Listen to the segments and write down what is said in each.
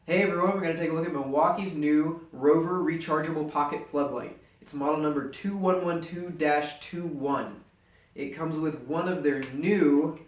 Hey everyone, we're going to take a look at Milwaukee's new Rover rechargeable pocket floodlight. It's model number 2112-21. It comes with one of their new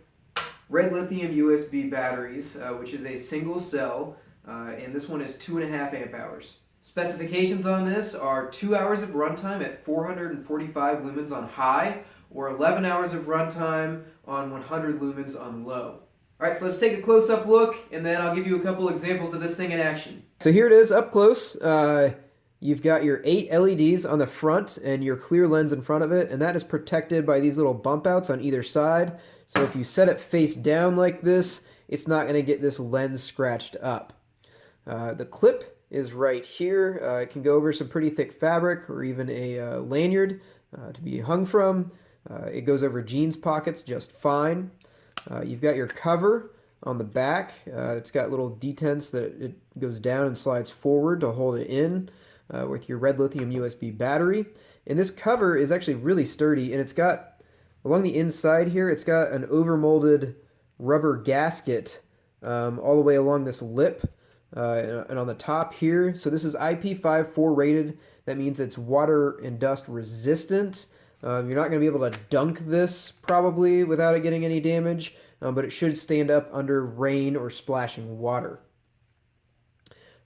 red lithium USB batteries, which is a single cell, and this one is 2.5 amp hours. Specifications on this are 2 hours of runtime at 445 lumens on high, or 11 hours of runtime on 100 lumens on low. Alright, so let's take a close-up look, and then I'll give you a couple examples of this thing in action. So here it is up close. You've got your 8 LEDs on the front and your clear lens in front of it, and that is protected by these little bump outs on either side. So if you set it face down like this, it's not going to get this lens scratched up. The clip is right here. It can go over some pretty thick fabric or even a lanyard to be hung from. It goes over jeans pockets just fine. You've got your cover on the back. It's got little detents that it goes down and slides forward to hold it in with your red lithium USB battery. And this cover is actually really sturdy, and it's got, along the inside here, it's got an overmolded rubber gasket all the way along this lip and on the top here. So this is IP54 rated. That means it's water and dust resistant. You're not going to be able to dunk this probably without it getting any damage, but it should stand up under rain or splashing water.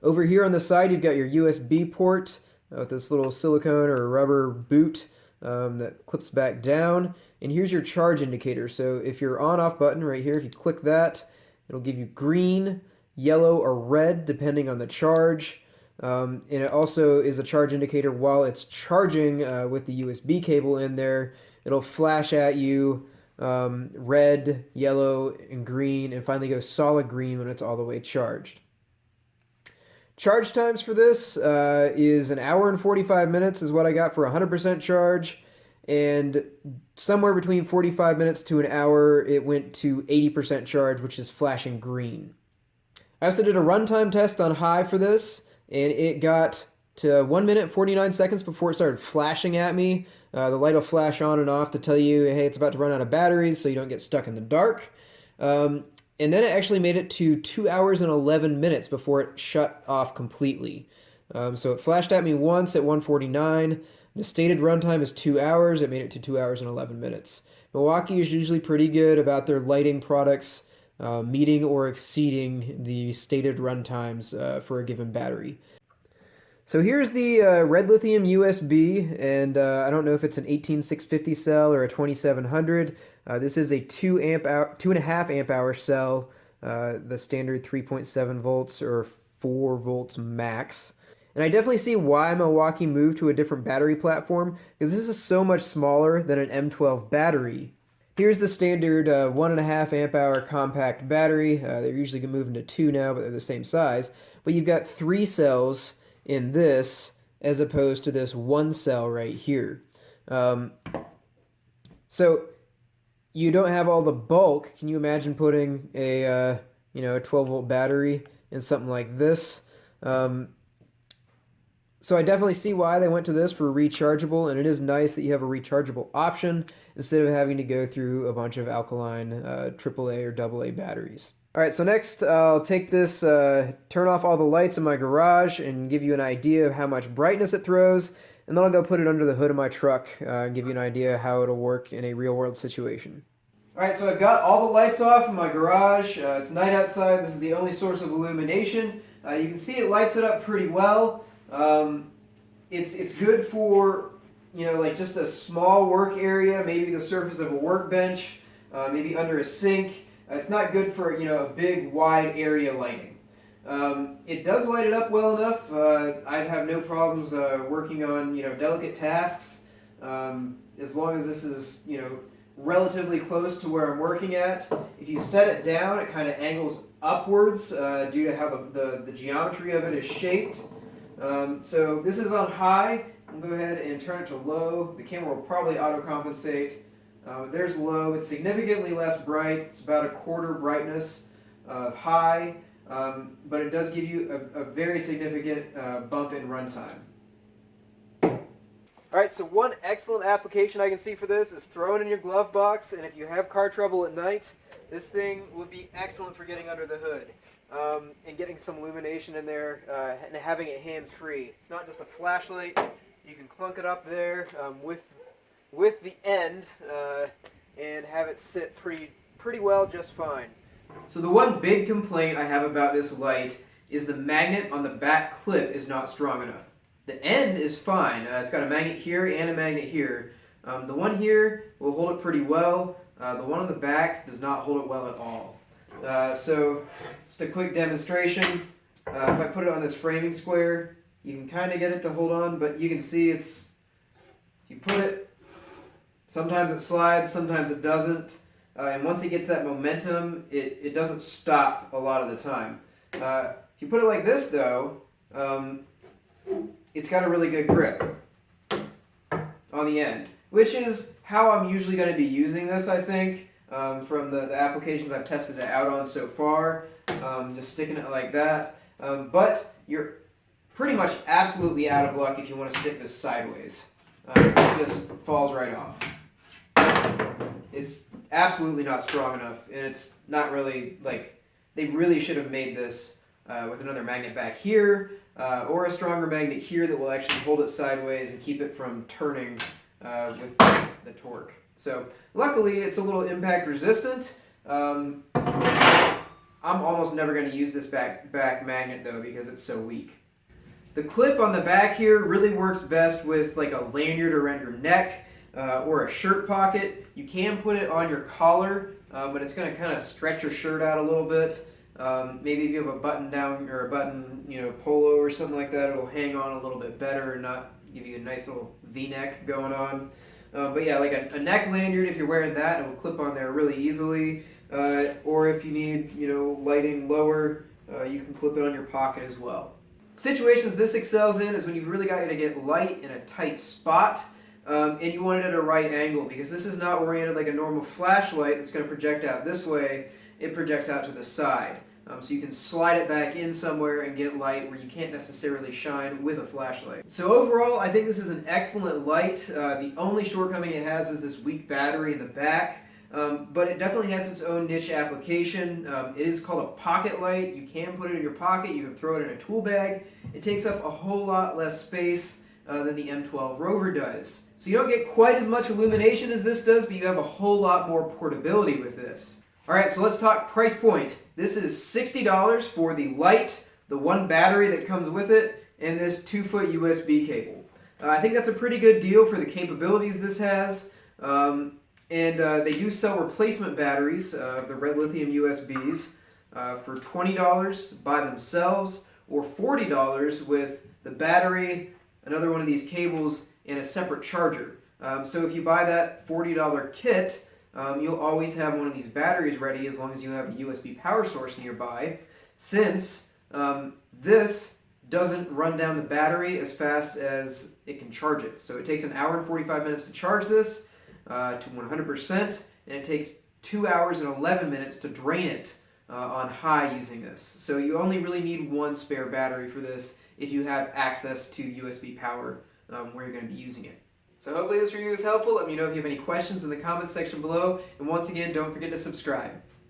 Over here on the side, you've got your USB port with this little silicone or rubber boot that clips back down. And here's your charge indicator. So if your on-off button right here, if you click that, it'll give you green, yellow, or red depending on the charge. And it also is a charge indicator while it's charging with the USB cable in there. It'll flash at you red, yellow, and green, and finally go solid green when it's all the way charged. Charge times for this is 1 hour and 45 minutes is what I got for 100% charge, and somewhere between 45 minutes to an hour it went to 80% charge, which is flashing green. I also did a runtime test on high for this, and it got to 1 minute 49 seconds before it started flashing at me. The light will flash on and off to tell you, hey, it's about to run out of batteries so you don't get stuck in the dark. And then it actually made it to 2 hours and 11 minutes before it shut off completely. So it flashed at me once at 1:49. The stated runtime is 2 hours. It made it to 2 hours and 11 minutes. Milwaukee is usually pretty good about their lighting products meeting or exceeding the stated runtimes for a given battery. So here's the red lithium USB, and I don't know if it's an 18650 cell or a 2700. This is a 2.5 amp hour cell, the standard 3.7 volts or 4 volts max. And I definitely see why Milwaukee moved to a different battery platform, because this is so much smaller than an M12 battery. Here's the standard 1.5 amp hour compact battery. They're usually moving to 2 now, but they're the same size. But you've got 3 cells in this as opposed to this 1 cell right here. So you don't have all the bulk. Can you imagine putting a 12 volt battery in something like this? So I definitely see why they went to this for rechargeable, and it is nice that you have a rechargeable option instead of having to go through a bunch of alkaline AAA or AA batteries. All right, so next I'll take this, turn off all the lights in my garage and give you an idea of how much brightness it throws, and then I'll go put it under the hood of my truck and give you an idea how it'll work in a real-world situation. All right, so I've got all the lights off in my garage. It's night outside. This is the only source of illumination. You can see it lights it up pretty well. It's good for, like just a small work area, maybe the surface of a workbench, maybe under a sink. It's not good for, a big wide area lighting. It does light it up well enough. I'd have no problems working on, delicate tasks, as long as this is, relatively close to where I'm working at. If you set it down, it kind of angles upwards due to how the geometry of it is shaped. So this is on high. I'll go ahead and turn it to low. The camera will probably auto-compensate. There's low. It's significantly less bright. It's about 1/4 brightness of high, but it does give you a very significant bump in runtime. Alright, so one excellent application I can see for this is throw it in your glove box, and if you have car trouble at night, this thing would be excellent for getting under the hood. and getting some illumination in there and having it hands-free. It's not just a flashlight. You can clunk it up there with the end and have it sit pretty well just fine. So the one big complaint I have about this light is the magnet on the back clip is not strong enough. The end is fine. It's got a magnet here and a magnet here. The one here will hold it pretty well. The one on the back does not hold it well at all. So just a quick demonstration. If I put it on this framing square, you can kind of get it to hold on, but you can see if you put it, sometimes it slides, sometimes it doesn't. And once it gets that momentum, it doesn't stop a lot of the time. If you put it like this though, it's got a really good grip on the end, which is how I'm usually going to be using this, I think, from the applications I've tested it out on so far, just sticking it like that. But you're pretty much absolutely out of luck if you want to stick this sideways. It just falls right off. It's absolutely not strong enough, and it's not really, they really should have made this with another magnet back here, or a stronger magnet here that will actually hold it sideways and keep it from turning with the torque. So luckily it's a little impact resistant. I'm almost never going to use this back magnet though because it's so weak. The clip on the back here really works best with like a lanyard around your neck or a shirt pocket. You can put it on your collar, but it's going to kind of stretch your shirt out a little bit. Maybe if you have a button down or a button, polo or something like that, it'll hang on a little bit better and not give you a nice little V-neck going on. But yeah, like a neck lanyard, if you're wearing that, it will clip on there really easily. Or if you need, lighting lower, you can clip it on your pocket as well. Situations this excels in is when you've really got to get light in a tight spot, and you want it at a right angle, because this is not oriented like a normal flashlight that's going to project out this way. It projects out to the side. So you can slide it back in somewhere and get light where you can't necessarily shine with a flashlight. So overall, I think this is an excellent light. The only shortcoming it has is this weak battery in the back, but it definitely has its own niche application. It is called a pocket light. You can put it in your pocket, you can throw it in a tool bag. It takes up a whole lot less space than the M12 Rover does. So you don't get quite as much illumination as this does, but you have a whole lot more portability with this. Alright, so let's talk price point. This is $60 for the light, the one battery that comes with it, and this 2-foot USB cable. I think that's a pretty good deal for the capabilities this has. They do sell replacement batteries, the red lithium USBs, for $20 by themselves, or $40 with the battery, another one of these cables, and a separate charger. So if you buy that $40 kit, you'll always have one of these batteries ready as long as you have a USB power source nearby, since this doesn't run down the battery as fast as it can charge it. So it takes an hour and 45 minutes to charge this to 100%, and it takes 2 hours and 11 minutes to drain it on high using this. So you only really need one spare battery for this if you have access to USB power where you're going to be using it. So hopefully this review is helpful. Let me know if you have any questions in the comments section below. And once again, don't forget to subscribe.